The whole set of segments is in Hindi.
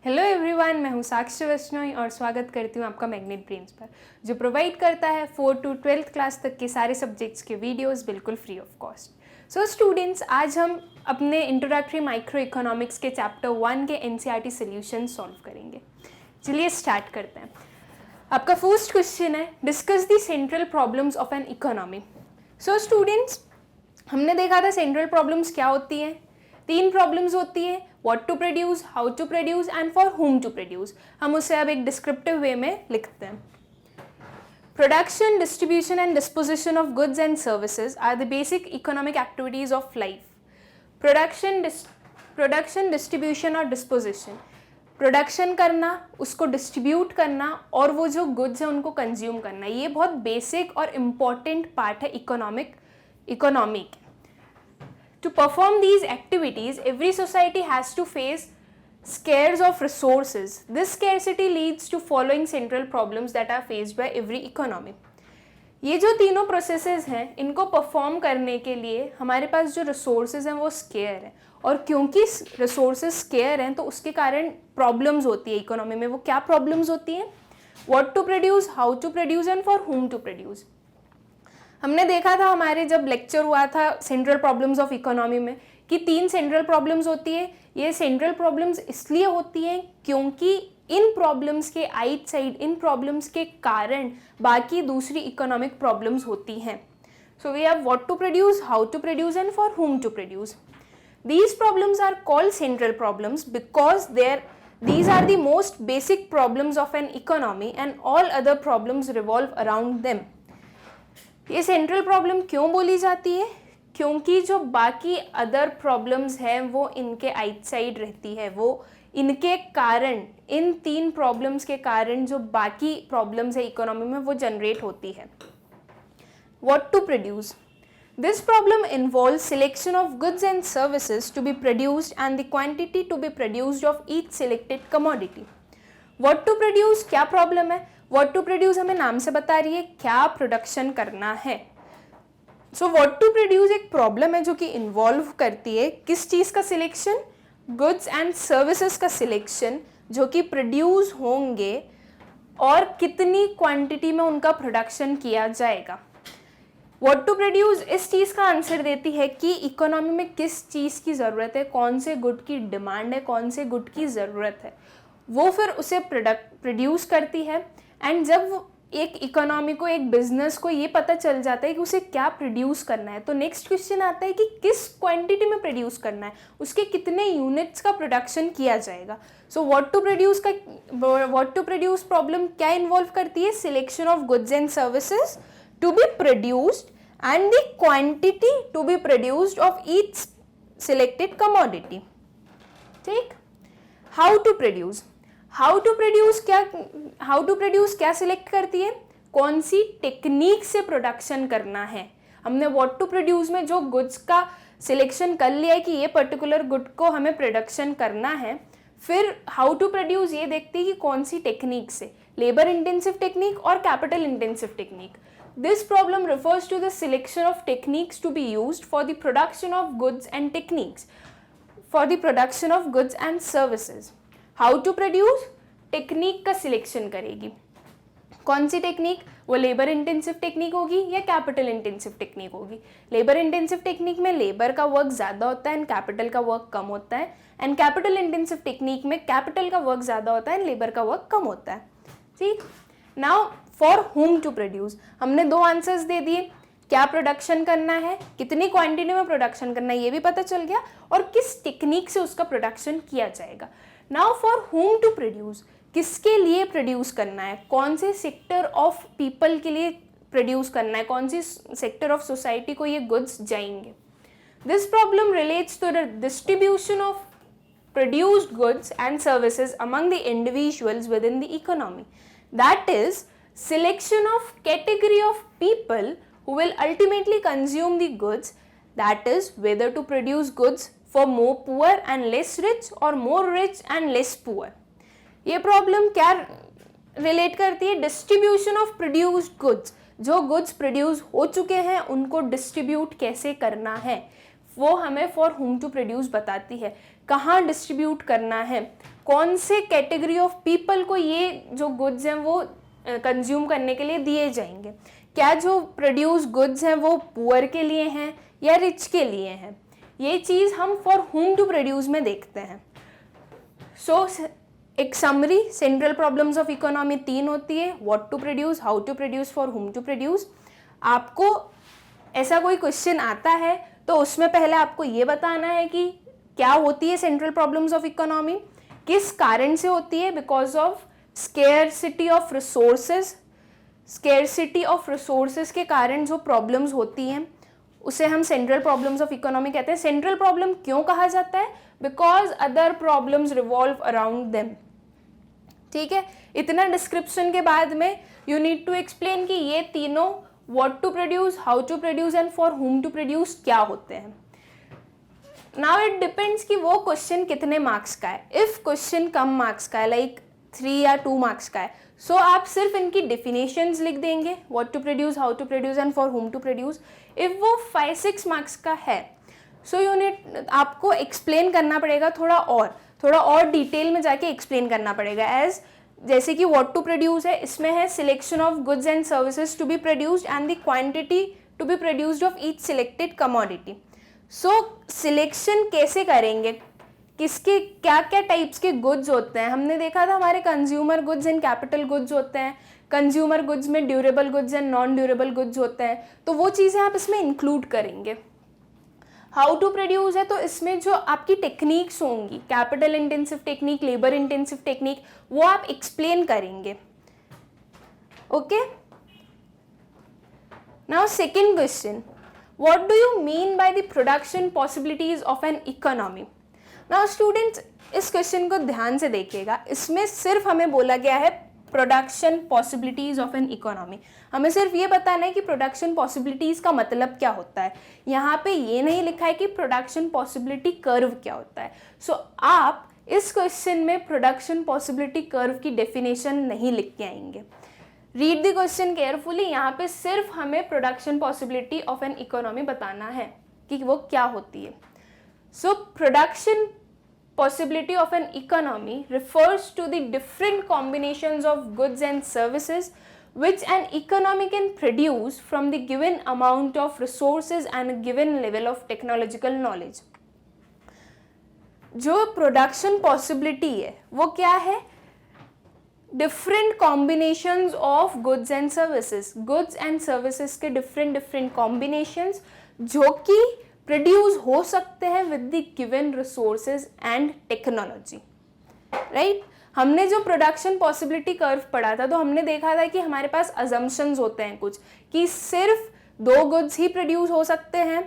हेलो एवरीवन, मैं हूँ साक्षी वैष्णोई और स्वागत करती हूँ आपका मैग्नेट ब्रेन्स पर, जो प्रोवाइड करता है 4 to 12th क्लास तक के सारे सब्जेक्ट्स के वीडियोस बिल्कुल free of cost. So students, आज हम अपने इंट्रोडक्टरी माइक्रो इकोनॉमिक्स के चैप्टर 1 के एनसीईआरटी सॉल्यूशन सॉल्व करेंगे। चलिए स्टार्ट करते हैं। आपका फर्स्ट क्वेश्चन है, discuss the central problems of an economy. So students, हमने देखा था सेंट्रल प्रॉब्लम्स क्या होती हैं। 3 प्रॉब्लम्स होती है, what to produce, how to produce and for whom to produce. हम उसे अब एक डिस्क्रिप्टिव वे में लिखते हैं। Production, distribution and disposition of goods and services are the basic economic activities of life. Production, distribution और डिस्पोजिशन, प्रोडक्शन करना, उसको डिस्ट्रीब्यूट करना और वो जो गुड्स है उनको कंज्यूम करना, ये बहुत बेसिक और इम्पॉर्टेंट पार्ट है इकोनॉमी के। To perform these activities, every society has to face scarce of resources. This scarcity leads to following central problems that are faced by every economy. ये जो तीनों प्रोसेसेस हैं, इनको परफॉर्म करने के लिए हमारे पास जो रिसोर्सेज हैं वो स्केयर हैं, और क्योंकि रिसोर्सेज स्केयर हैं तो उसके कारण प्रॉब्लम्स होती है इकोनॉमी में। वो क्या प्रॉब्लम्स होती हैं? What to produce, how to produce and for whom to produce. हमने देखा था हमारे जब लेक्चर हुआ था सेंट्रल प्रॉब्लम्स ऑफ इकोनॉमी में कि 3 सेंट्रल प्रॉब्लम्स होती है। ये सेंट्रल प्रॉब्लम्स इसलिए होती हैं क्योंकि इन प्रॉब्लम्स के आउटसाइड, इन प्रॉब्लम्स के कारण बाकी दूसरी इकोनॉमिक प्रॉब्लम्स होती हैं। So we have what to produce, how to produce and for whom to produce. These problems are called central problems because these are the most basic problems of an economy and all other problems revolve around them. ये सेंट्रल प्रॉब्लम क्यों बोली जाती है? क्योंकि जो बाकी अदर प्रॉब्लम्स हैं वो इनके आउटसाइड रहती है। वो इनके कारण, इन 3 प्रॉब्लम्स के कारण जो बाकी प्रॉब्लम्स है इकोनॉमी में वो जनरेट होती है। What to produce, this problem involve selection of goods and services to be produced and the quantity to be produced of each selected commodity. What to produce क्या प्रॉब्लम है? व्हाट टू प्रोड्यूस हमें नाम से बता रही है क्या प्रोडक्शन करना है। सो व्हाट टू प्रोड्यूस एक प्रॉब्लम है जो कि इन्वॉल्व करती है किस चीज़ का सिलेक्शन? गुड्स एंड सर्विसेज का सिलेक्शन, जो कि प्रोड्यूस होंगे और कितनी क्वांटिटी में उनका प्रोडक्शन किया जाएगा। व्हाट टू प्रोड्यूस इस चीज़ का आंसर देती है कि इकोनॉमी में किस चीज़ की ज़रूरत है, कौन से गुड की डिमांड है, कौन से गुड की ज़रूरत है, वो फिर उसे प्रोड्यूस करती है। एंड जब एक इकोनॉमी को, एक बिजनेस को ये पता चल जाता है कि उसे क्या प्रोड्यूस करना है, तो नेक्स्ट क्वेश्चन आता है कि किस क्वांटिटी में प्रोड्यूस करना है, उसके कितने यूनिट्स का प्रोडक्शन किया जाएगा। So what to produce problem क्या इन्वॉल्व करती है? Selection of goods and services to be produced and the quantity to be produced of each selected commodity. ठीक। How to produce, how to produce क्या सिलेक्ट करती है? कौन सी टेक्निक से प्रोडक्शन करना है। हमने व्हाट टू प्रोड्यूस में जो गुड्स का सिलेक्शन कर लिया है कि ये पर्टिकुलर गुड को हमें प्रोडक्शन करना है। फिर हाउ टू प्रोड्यूस ये देखती है कि कौन सी टेक्निक से, लेबर इंटेंसिव टेक्निक और capital intensive technique. This problem refers to the selection of techniques to be used for the production of goods and techniques for the production of goods and services. How to produce technique का सिलेक्शन करेगी। कौन सी टेक्निक? वो लेबर इंटेंसिव टेक्निक होगी या कैपिटल इंटेंसिव टेक्निक होगी। लेबर इंटेंसिव टेक्निक में लेबर का वर्क ज़्यादा होता है एंड कैपिटल का वर्क कम होता है, एंड कैपिटल इंटेंसिव टेक्निक में कैपिटल का वर्क ज़्यादा होता है एंड लेबर का वर्क कम होता है। ठीक। Now for whom to produce, हमने 2 आंसर्स दे दिए। क्या प्रोडक्शन करना है, कितनी क्वांटिटी में प्रोडक्शन करना है ये भी पता चल गया, और किस टेक्निक से उसका प्रोडक्शन किया जाएगा। Now for whom to produce, किसके लिए प्रोड्यूस करना है, कौन से सेक्टर ऑफ पीपल के लिए प्रोड्यूस करना है, कौन सी सेक्टर ऑफ सोसाइटी को ये गुड्स जाएंगे। This problem relates to the distribution of produced goods and services among the individuals within the economy. That is, selection of category of people who will ultimately consume the goods, that is, whether to produce goods for more poor and less rich or more rich and less poor. ये प्रॉब्लम क्या रिलेट करती है? डिस्ट्रीब्यूशन ऑफ प्रोड्यूस्ड गुड्स, जो गुड्स प्रोड्यूस हो चुके हैं उनको डिस्ट्रीब्यूट कैसे करना है, वो हमें फॉर whom टू प्रोड्यूस बताती है। कहाँ डिस्ट्रीब्यूट करना है, कौन से कैटेगरी ऑफ पीपल को ये जो गुड्स हैं वो कंज्यूम करने के लिए दिए जाएंगे। क्या जो प्रोड्यूस गुड्स हैं वो पुअर के लिए हैं या रिच के लिए हैं, ये चीज़ हम फॉर हुम टू प्रोड्यूस में देखते हैं। सो एक summary, central problems of economy 3 होती है, what to produce, how to produce, for whom to produce. आपको ऐसा कोई क्वेश्चन आता है तो उसमें पहले आपको ये बताना है कि क्या होती है सेंट्रल प्रॉब्लम्स ऑफ इकोनॉमी, किस कारण से होती है, because of scarcity of resources. Scarcity of resources के कारण जो प्रॉब्लम्स होती हैं उसे हम सेंट्रल प्रॉब्लम्स ऑफ इकोनॉमी कहते हैं। सेंट्रल प्रॉब्लम क्यों कहा जाता है, because other problems revolve around them. ठीक है, इतना डिस्क्रिप्शन के बाद में यू नीड टू एक्सप्लेन कि ये तीनों what to produce, how to produce and for whom to produce क्या होते हैं। नाउ इट डिपेंड्स कि वो क्वेश्चन कितने मार्क्स का है। इफ क्वेश्चन कम मार्क्स का है, लाइक 3 या 2 मार्क्स का है, सो आप सिर्फ इनकी डेफिनेशंस लिख देंगे, what to produce, how to produce and for whom to produce. If वो 5-6 मार्क्स का है, सो यूनिट आपको एक्सप्लेन करना पड़ेगा थोड़ा और डिटेल में जाके एक्सप्लेन करना पड़ेगा। एज जैसे कि व्हाट टू प्रोड्यूस है, इसमें है selection of goods and services to be produced and the quantity to be produced of each selected commodity. So selection कैसे करेंगे, किसके क्या क्या टाइप्स के गुड्स होते हैं। हमने देखा था हमारे consumer goods and capital goods होते हैं। कंज्यूमर गुड्स में durable goods and non durable goods होते हैं, तो वो चीज़ें आप इसमें इंक्लूड करेंगे। हाउ टू प्रोड्यूस है तो इसमें जो आपकी टेक्निक्स होंगी, capital intensive technique, labour intensive technique, वो आप एक्सप्लेन करेंगे। Okay, now second question, what do you mean by the production possibilities of an economy. Now students, इस क्वेश्चन को ध्यान से देखिएगा, इसमें सिर्फ हमें बोला गया है production possibilities of an economy. हमें सिर्फ ये बताना है कि प्रोडक्शन पॉसिबिलिटीज का मतलब क्या होता है। यहाँ पे ये नहीं लिखा है कि प्रोडक्शन पॉसिबिलिटी कर्व क्या होता है। सो आप इस क्वेश्चन में प्रोडक्शन पॉसिबिलिटी कर्व की डेफिनेशन नहीं लिख के आएंगे। रीड द क्वेश्चन केयरफुली, यहाँ पे सिर्फ हमें production possibility of an economy बताना है कि वो क्या होती है। So production possibility of an economy refers to the different combinations of goods and services which an economy can produce from the given amount of resources and a given level of technological knowledge. जो production possibility है वो क्या है, different combinations of goods and services, goods and services के different combinations जो कि प्रोड्यूस हो सकते हैं with the given resources and technology. Right, हमने जो प्रोडक्शन पॉसिबिलिटी कर्व पढ़ा था तो हमने देखा था कि हमारे पास अजम्पशंस होते हैं कुछ, कि सिर्फ 2 गुड्स ही प्रोड्यूस हो सकते हैं।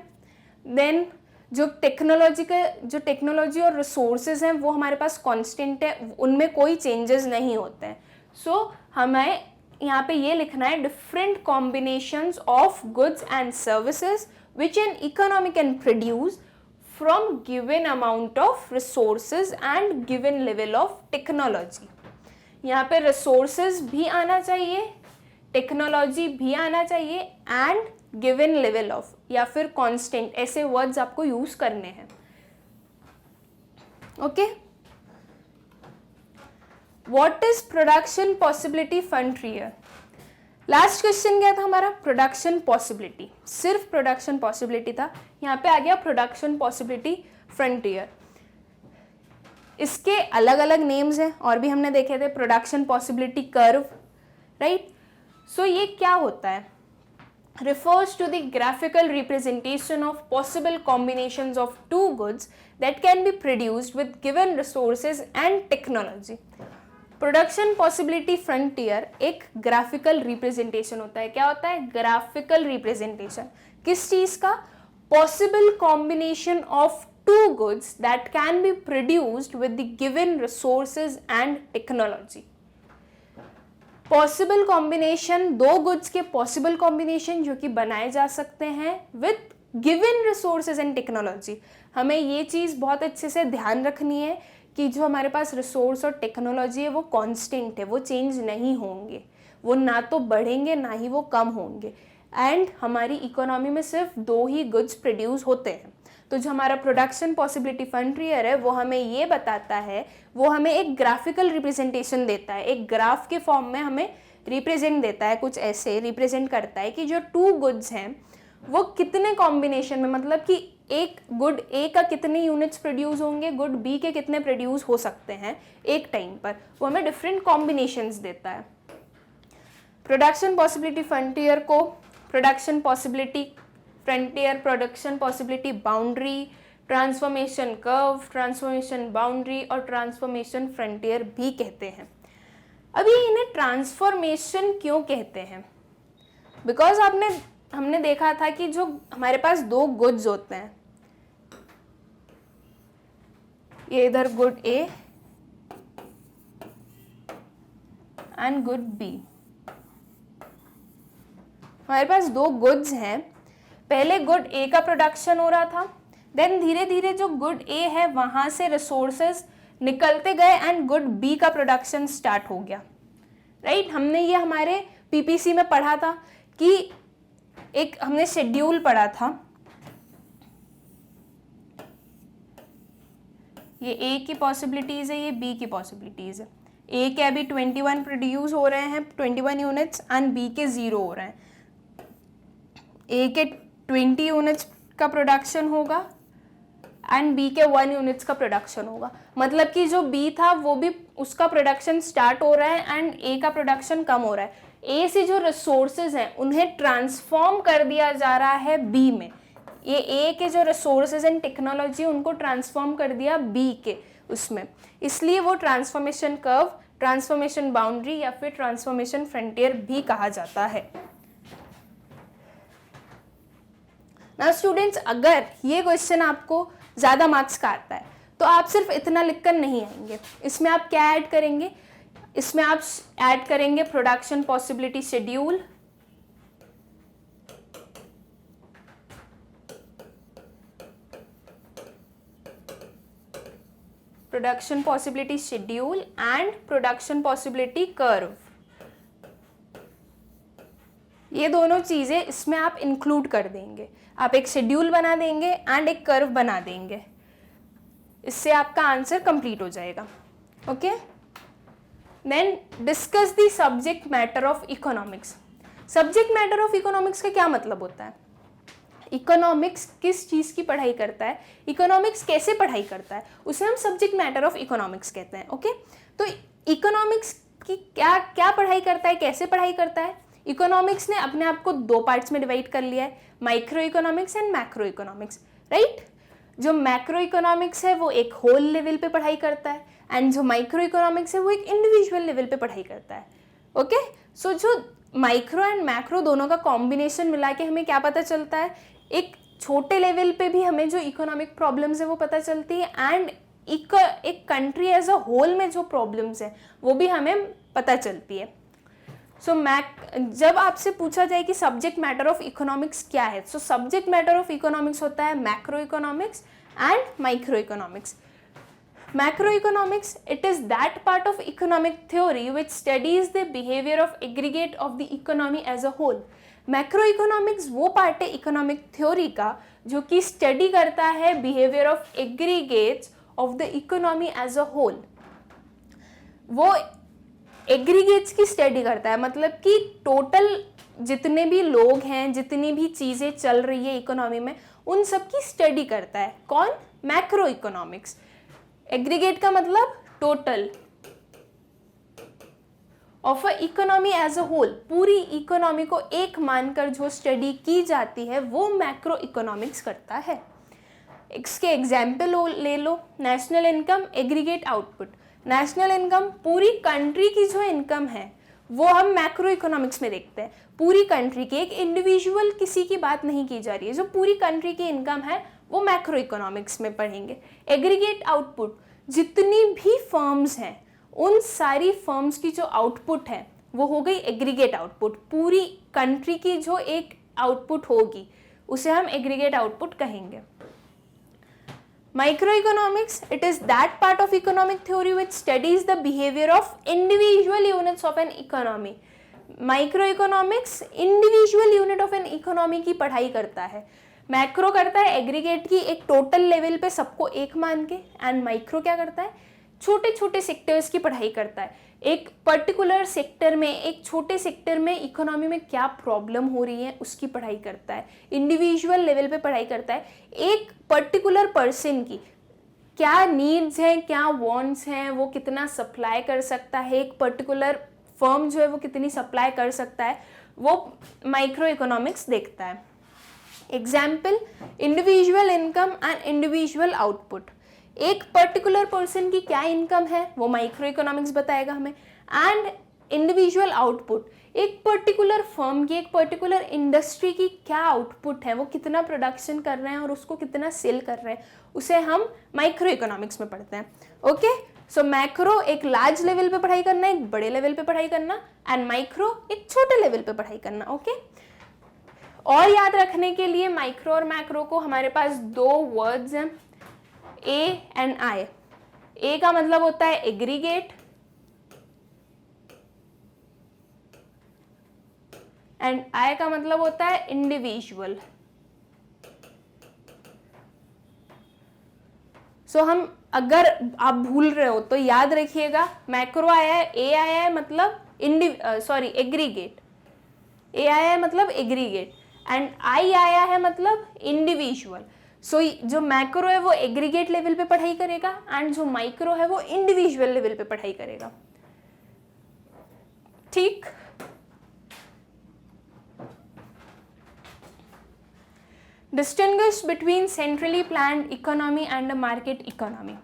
देन जो टेक्नोलॉजी और रिसोर्सेज हैं वो हमारे पास कांस्टेंट है, उनमें कोई चेंजेस नहीं होते हैं। सो हमें यहाँ पे ये लिखना है different combinations of goods and services which an economy can produce from given amount of resources and given level of technology। यहाँ पे resources भी आना चाहिए, technology भी आना चाहिए and given level of या फिर constant, ऐसे words आपको use करने हैं। Okay? What is production possibility frontier? Last question क्या था हमारा, प्रोडक्शन पॉसिबिलिटी, सिर्फ प्रोडक्शन पॉसिबिलिटी था। यहाँ पे आ गया प्रोडक्शन पॉसिबिलिटी फ्रंटियर। इसके अलग अलग नेम्स हैं और भी हमने देखे थे, प्रोडक्शन पॉसिबिलिटी कर्व। राइट, सो ये क्या होता है, refers to the graphical representation of possible combinations of 2 goods that can be produced with given resources and technology। Production possibility frontier एक ग्राफिकल रिप्रेजेंटेशन होता है। क्या होता है, ग्राफिकल रिप्रेजेंटेशन, किस चीज का, possible combination of 2 goods that can be produced with the given resources and technology. Possible combination, 2 goods के पॉसिबल कॉम्बिनेशन जो कि बनाए जा सकते हैं with given resources and technology. हमें ये चीज़ बहुत अच्छे से ध्यान रखनी है कि जो हमारे पास रिसोर्स और टेक्नोलॉजी है वो कांस्टेंट है, वो चेंज नहीं होंगे, वो ना तो बढ़ेंगे ना ही वो कम होंगे। एंड हमारी इकोनॉमी में सिर्फ 2 ही गुड्स प्रोड्यूस होते हैं। तो जो हमारा प्रोडक्शन पॉसिबिलिटी फ्रंटियर है वो हमें ये बताता है, वो हमें एक ग्राफिकल रिप्रेजेंटेशन देता है, एक ग्राफ के फॉर्म में हमें रिप्रेजेंट देता है, कुछ ऐसे रिप्रेजेंट करता है कि जो टू गुड्स हैं वो कितने कॉम्बिनेशन में, मतलब कि एक गुड ए का कितने यूनिट्स प्रोड्यूस होंगे, गुड बी के कितने प्रोड्यूस हो सकते हैं एक टाइम पर, वो हमें डिफरेंट कॉम्बिनेशंस देता है। प्रोडक्शन पॉसिबिलिटी फ्रंटियर को production possibility frontier, production possibility boundary, transformation curve, transformation boundary और ट्रांसफॉर्मेशन फ्रंटियर भी कहते हैं। अभी इन्हें ट्रांसफॉर्मेशन क्यों कहते हैं? बिकॉज हमने देखा था कि जो हमारे पास दो गुड्स होते हैं, ये इधर good A and good B, हमारे पास दो गुड्स हैं, पहले गुड ए का प्रोडक्शन हो रहा था, देन धीरे धीरे जो गुड ए है वहां से रिसोर्सेज निकलते गए एंड गुड बी का प्रोडक्शन स्टार्ट हो गया, राइट। हमने ये हमारे पीपीसी में पढ़ा था कि एक हमने शेड्यूल पढ़ा था, ये ए की पॉसिबिलिटीज है, ये बी की पॉसिबिलिटीज है। ए के अभी 21 प्रोड्यूस हो रहे हैं, 21 यूनिट्स, एंड बी के 0 हो रहे हैं। ए के 20 यूनिट्स का प्रोडक्शन होगा एंड बी के 1 यूनिट्स का प्रोडक्शन होगा, मतलब कि जो बी था वो भी उसका प्रोडक्शन स्टार्ट हो रहा है एंड ए का प्रोडक्शन कम हो रहा है। ए से जो रिसोर्सेज हैं उन्हें ट्रांसफॉर्म कर दिया जा रहा है बी में, ये ए के जो रिसोर्सेज एंड टेक्नोलॉजी उनको ट्रांसफॉर्म कर दिया बी के उसमें, इसलिए वो ट्रांसफॉर्मेशन कर्व, ट्रांसफॉर्मेशन बाउंड्री या फिर ट्रांसफॉर्मेशन फ्रंटियर भी कहा जाता है। ना स्टूडेंट्स, अगर ये क्वेश्चन आपको ज़्यादा मार्क्स का आता है तो आप सिर्फ इतना लिखकर नहीं आएंगे, इसमें आप क्या ऐड करेंगे, इसमें आप ऐड करेंगे production possibility schedule, production possibility schedule and production possibility curve, ये दोनों चीज़ें इसमें आप इंक्लूड कर देंगे। आप एक शेड्यूल बना देंगे एंड एक कर्व बना देंगे, इससे आपका आंसर कंप्लीट हो जाएगा। Okay, then discuss the subject matter of economics. Subject matter of economics का क्या मतलब होता है? इकोनॉमिक्स किस चीज़ की पढ़ाई करता है, इकोनॉमिक्स कैसे पढ़ाई करता है, उसे हम सब्जेक्ट मैटर ऑफ इकोनॉमिक्स कहते हैं। ओके, तो इकोनॉमिक्स की क्या क्या पढ़ाई करता है, कैसे पढ़ाई करता है? इकोनॉमिक्स ने अपने आप को दो पार्ट्स में डिवाइड कर लिया है, micro economics and macro economics, right. जो मैक्रो इकोनॉमिक्स है वो एक होल लेवल पे पढ़ाई करता है एंड जो माइक्रो इकोनॉमिक्स है वो एक इंडिविजुअल लेवल पे पढ़ाई करता है। ओके, सो जो माइक्रो एंड मैक्रो दोनों का कॉम्बिनेशन मिला के हमें क्या पता चलता है, एक छोटे लेवल पे भी हमें जो इकोनॉमिक प्रॉब्लम्स है वो पता चलती है एंड एक कंट्री एज अ होल में जो प्रॉब्लम्स है वो भी हमें पता चलती है। सो जब आपसे पूछा जाए कि सब्जेक्ट मैटर ऑफ इकोनॉमिक्स क्या है, so subject matter of economics होता है macro economics and micro economics. Macroeconomics, it is that part of economic theory which studies the behavior of aggregate of the economy as a whole. Macroeconomics वो पार्ट है इकोनॉमिक थ्योरी का जो कि स्टडी करता है behaviour of aggregates of the economy as a whole. वो एग्रीगेट्स की स्टडी करता है, मतलब कि टोटल जितने भी लोग हैं, जितनी भी चीज़ें चल रही है इकोनॉमी में, उन सब की स्टडी करता है। कौन? Macro economics. एग्रीगेट का मतलब total of a economy as a whole, पूरी इकोनॉमी को एक मानकर जो स्टडी की जाती है वो मैक्रो इकोनॉमिक्स करता है। इसके एग्जाम्पल ले लो, national income, aggregate output. National income पूरी कंट्री की जो इनकम है वो हम मैक्रो इकोनॉमिक्स में देखते हैं। पूरी कंट्री की, एक इंडिविजुअल किसी की बात नहीं की जा रही है, जो पूरी कंट्री की इनकम है वो मैक्रो इकोनॉमिक्स में पढ़ेंगे। एग्रीगेट आउटपुट, जितनी भी फर्म्स हैं उन सारी फर्म्स की जो आउटपुट है वो हो गई एग्रीगेट आउटपुट। पूरी कंट्री की जो एक आउटपुट होगी उसे हम एग्रीगेट आउटपुट कहेंगे। Microeconomics, it is that part of economic theory which studies the behavior of individual units of an economy. Microeconomics individual unit of an economy की पढ़ाई करता है। मैक्रो करता है एग्रीगेट की एक टोटल लेवल पे सबको एक मान के, एंड माइक्रो क्या करता है, छोटे छोटे सेक्टर्स की पढ़ाई करता है। एक पर्टिकुलर सेक्टर में, एक छोटे सेक्टर में इकोनॉमी में क्या प्रॉब्लम हो रही है उसकी पढ़ाई करता है, इंडिविजुअल लेवल पे पढ़ाई करता है। एक पर्टिकुलर पर्सन की क्या नीड्स हैं, क्या वांट्स हैं, वो कितना सप्लाई कर सकता है, एक पर्टिकुलर फर्म जो है वो कितनी सप्लाई कर सकता है, वो माइक्रो इकोनॉमिक्स देखता है। Example, individual income and individual output. एक पर्टिकुलर पर्सन की क्या इनकम है वो माइक्रो इकोनॉमिक्स बताएगा हमें, एंड इंडिविजुअल आउटपुट, एक पर्टिकुलर फर्म की, एक पर्टिकुलर इंडस्ट्री की क्या आउटपुट है, वो कितना प्रोडक्शन कर रहे हैं और उसको कितना सेल कर रहे हैं, उसे हम माइक्रो इकोनॉमिक्स में पढ़ते हैं। ओके, सो मैक्रो एक लार्ज लेवल पे पढ़ाई करना, एक बड़े लेवल पे पढ़ाई करना, एंड माइक्रो एक छोटे लेवल पे पढ़ाई करना। ओके, और याद रखने के लिए माइक्रो और मैक्रो को हमारे पास दो वर्ड्स हैं, ए एंड आई। ए का मतलब होता है एग्रीगेट एंड आई का मतलब होता है इंडिविजुअल। सो हम अगर आप भूल रहे हो तो याद रखिएगा, मैक्रो आया है, ए आया है मतलब एग्रीगेट, ए आया है मतलब एग्रीगेट, एंड आई आया है मतलब इंडिविजुअल। सो जो मैक्रो है वो एग्रीगेट लेवल पे पढ़ाई करेगा, एंड जो माइक्रो है वो इंडिविजुअल लेवल पे पढ़ाई करेगा। ठीक, distinguish between centrally planned economy and a market economy.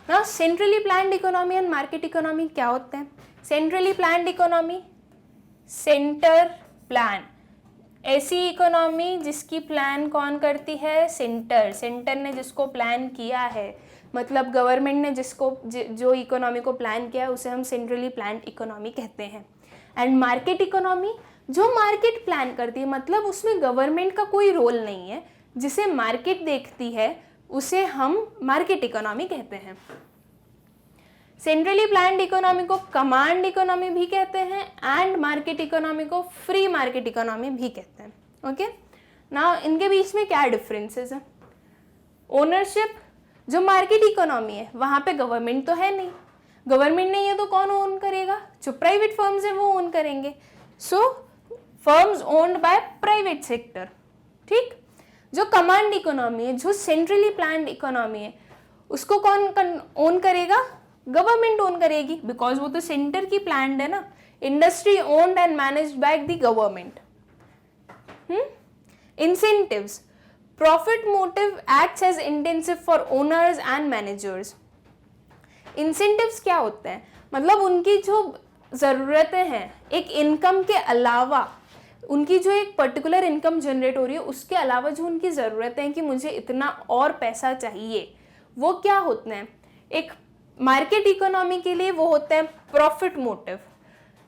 Now centrally planned economy and market economy क्या होते हैं? Centrally planned economy, centre plan, ऐसी इकोनॉमी जिसकी प्लान कौन करती है, सेंटर, सेंटर ने जिसको प्लान किया है, मतलब गवर्नमेंट ने जिसको जो इकोनॉमी को प्लान किया है उसे हम सेंट्रली प्लान्ड इकोनॉमी कहते हैं। एंड मार्केट इकोनॉमी जो मार्केट प्लान करती है, मतलब उसमें गवर्नमेंट का कोई रोल नहीं है, जिसे मार्केट देखती है उसे हम मार्केट इकोनॉमी कहते हैं। सेंट्रली प्लान्ड इकोनॉमी को कमांड इकोनॉमी भी कहते हैं, एंड मार्केट इकोनॉमी को फ्री मार्केट इकोनॉमी भी कहते हैं। ओके, नाउ इनके बीच में क्या डिफरेंसेस है? ओनरशिप, जो मार्केट इकोनॉमी है वहाँ पे गवर्नमेंट तो है नहीं, गवर्नमेंट नहीं है तो कौन ओन करेगा, जो प्राइवेट फर्म्स है वो ओन करेंगे। So firms owned by private sector. ठीक, जो कमांड इकोनॉमी है, जो सेंट्रली प्लान्ड इकोनॉमी है, उसको कौन ओन करेगा, गवर्नमेंट ओन करेगी, बिकॉज वो तो सेंटर की प्लान्ड है ना। Industry owned and managed by the government. Incentives, profit motive acts as intensive for owners and managers. Incentives क्या होते हैं, मतलब उनकी जो ज़रूरतें हैं एक इनकम के अलावा, उनकी जो एक पर्टिकुलर इनकम जनरेट हो रही है उसके अलावा जो उनकी ज़रूरतें हैं कि मुझे इतना और पैसा चाहिए, वो क्या होते हैं। एक मार्केट इकोनॉमी के लिए वो होते हैं प्रॉफिट मोटिव,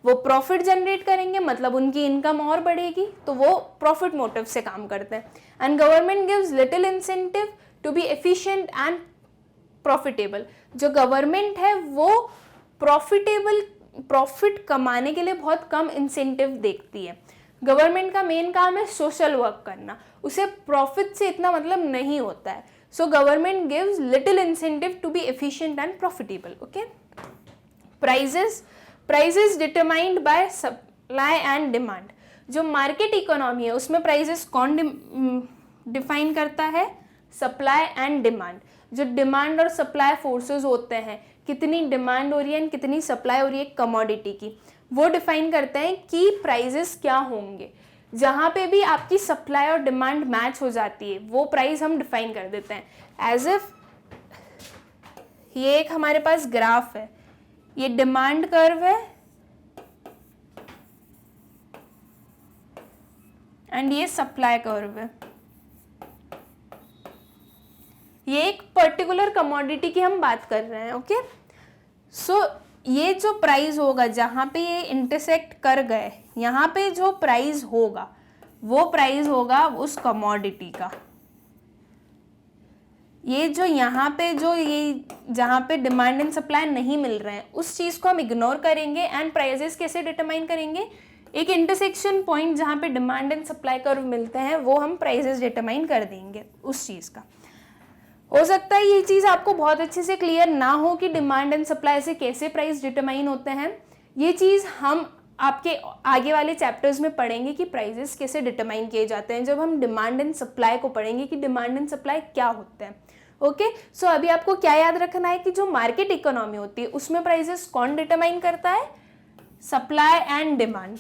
वो प्रॉफिट जनरेट करेंगे, मतलब उनकी इनकम और बढ़ेगी, तो वो प्रॉफिट मोटिव से काम करते हैं। And government gives little incentive to be efficient and profitable. जो गवर्नमेंट है वो प्रॉफिट कमाने के लिए बहुत कम इंसेंटिव देखती है। गवर्नमेंट का मेन काम है सोशल वर्क करना, उसे प्रॉफिट से इतना मतलब नहीं होता है। So government gives little incentive to be efficient and profitable. Okay, prices determined by supply and demand. जो मार्केट इकोनॉमी है उसमें प्राइजेस कौन डिफाइन करता है, सप्लाई एंड डिमांड। जो डिमांड और सप्लाई फोर्सेस होते हैं, कितनी डिमांड हो रही है कितनी सप्लाई हो रही है कमोडिटी की, वो डिफाइन करते हैं कि प्राइजेस क्या होंगे। जहाँ पे भी आपकी सप्लाई और डिमांड मैच हो जाती है वो प्राइस हम डिफाइन कर देते हैं। एज इफ ये एक हमारे पास ग्राफ है, ये डिमांड कर्व है एंड ये सप्लाई कर्व है। ये एक पर्टिकुलर कमोडिटी की हम बात कर रहे हैं। ओके, सो ये जो प्राइस होगा जहाँ पे ये इंटरसेक्ट कर गए, यहाँ पे जो प्राइस होगा वो प्राइस होगा उस कमोडिटी का। ये जो यहाँ पे जो ये जहाँ पे डिमांड एंड सप्लाई नहीं मिल रहे हैं उस चीज़ को हम इग्नोर करेंगे एंड प्राइजेस कैसे डिटरमाइन करेंगे, एक इंटरसेक्शन पॉइंट जहाँ पे डिमांड एंड सप्लाई कर्व मिलते हैं, वो हम प्राइसेस डिटरमाइन कर देंगे उस चीज़ का। हो सकता है ये चीज़ आपको बहुत अच्छे से क्लियर ना हो कि डिमांड एंड सप्लाई से कैसे प्राइस डिटरमाइन होते हैं। ये चीज़ हम आपके आगे वाले चैप्टर्स में पढ़ेंगे कि प्राइसेस कैसे डिटरमाइन किए जाते हैं, जब हम डिमांड एंड सप्लाई को पढ़ेंगे कि डिमांड एंड सप्लाई क्या होते हैं। ओके, सो अभी आपको क्या याद रखना है कि जो मार्केट इकोनॉमी होती है उसमें प्राइसेस कौन डिटरमाइन करता है? Supply and demand.